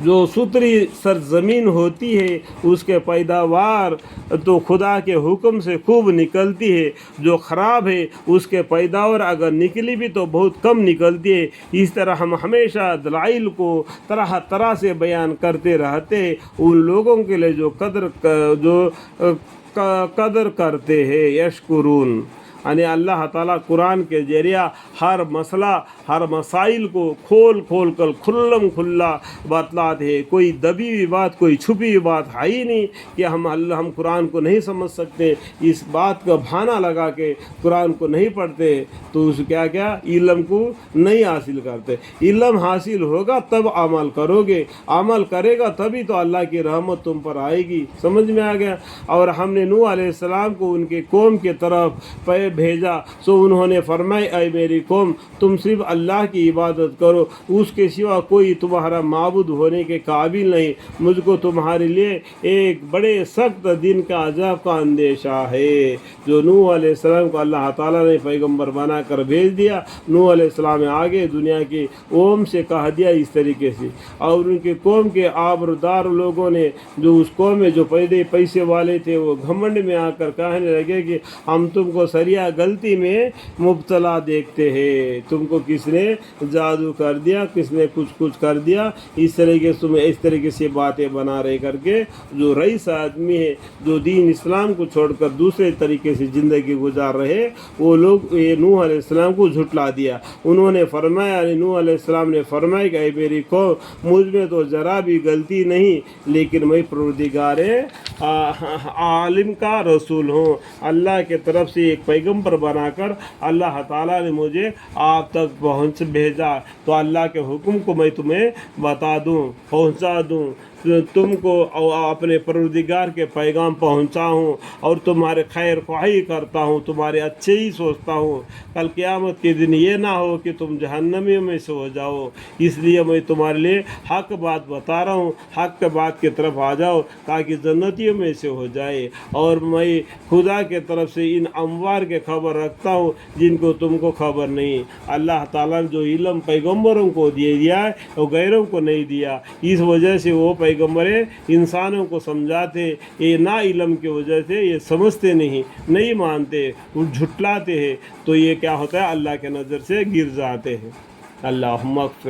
جو ستری سرزمین ہوتی ہے اس کے پیداوار تو خدا کے حکم سے خوب نکلتی ہے، جو خراب ہے اس کے پیداوار اگر نکلی بھی تو بہت کم نکلتی ہے۔ اس طرح ہم ہمیشہ دلائل کو طرح طرح سے بیان کرتے رہتے ہیں ان لوگوں کے لیے جو قدر کرتے ہیں، یشکرون۔ یعنی اللہ تعالیٰ قرآن کے ذریعہ ہر مسئلہ، ہر مسائل کو کھول کھول کر کھلم کھلا بتلاتے ہیں۔ کوئی دبی ہوئی بات، کوئی چھپی ہوئی بات ہے ہی نہیں کہ ہم قرآن کو نہیں سمجھ سکتے، اس بات کا بہانہ لگا کے قرآن کو نہیں پڑھتے تو اس کیا علم کو نہیں حاصل کرتے۔ علم حاصل ہوگا تب عمل کرو گے، عمل کرے گا تبھی تو اللہ کی رحمت تم پر آئے گی۔ سمجھ میں آ گیا؟ اور ہم نے نوح علیہ السلام کو ان کے قوم کی طرف بھیجا، سو انہوں نے فرمایا اے میری قوم، تم صرف اللہ کی عبادت کرو، اس کے سوا کوئی تمہارا معبود ہونے کے قابل نہیں، مجھ کو تمہارے لیے ایک بڑے سخت دن کا عذاب کا اندیشہ ہے۔ جو نوح علیہ السلام کو اللہ تعالیٰ نے پیغمبر بنا کر بھیج دیا، نوح علیہ السلام نے آگے دنیا کی قوم سے کہہ دیا اس طریقے سے، اور ان کے قوم کے آبردار لوگوں نے جو اس قوم میں جو پیسے والے تھے وہ گھمنڈ میں آ کر کہنے لگے کہ ہم تم کو سریع غلطی میں مبتلا دیکھتے ہیں، تم کو کس نے جادو کر دیا، کس نے کچھ کر دیا، اس طریقے سے باتیں بنا رہے کر کے جو رئیس آدمی ہے، جو دین اسلام کو چھوڑ کر دوسرے طریقے سے زندگی گزار رہے، وہ لوگ یہ نوح علیہ السلام کو جھٹلا دیا۔ انہوں نے فرمایا، نوح علیہ السلام نے فرمایا کہ اے میری قوم، مجھ میں تو ذرا بھی غلطی نہیں، لیکن میں پروردگار عالم کا رسول ہوں، اللہ کے طرف سے ایک پیغمبر بنا کر اللہ تعالیٰ نے مجھے آپ تک بھیجا، تو اللہ کے حکم کو میں تمہیں بتا دوں، پہنچا دوں، تم کو اپنے پروردگار کے پیغام پہنچاؤں، اور تمہارے خیر خواہی کرتا ہوں، تمہارے اچھے ہی سوچتا ہوں، کل قیامت کے دن یہ نہ ہو کہ تم جہنمیوں میں سے ہو جاؤ، اس لیے میں تمہارے لیے حق بات بتا رہا ہوں، حق بات کی طرف آ جاؤ تاکہ جنتیوں میں سے ہو جائے۔ اور میں خدا کے طرف سے ان اموار کے خبر رکھتا ہوں جن کو تم کو خبر نہیں۔ اللہ تعالیٰ نے جو علم پیغمبروں کو دیا ہے وہ غیروں کو نہیں دیا، اس وجہ سے وہ پیغمبریں انسانوں کو سمجھاتے، یہ نا علم کی وجہ سے یہ سمجھتے نہیں مانتے، وہ جھٹلاتے ہیں، تو یہ کیا ہوتا ہے، اللہ کے نظر سے گر جاتے ہیں۔ اللہم اغفر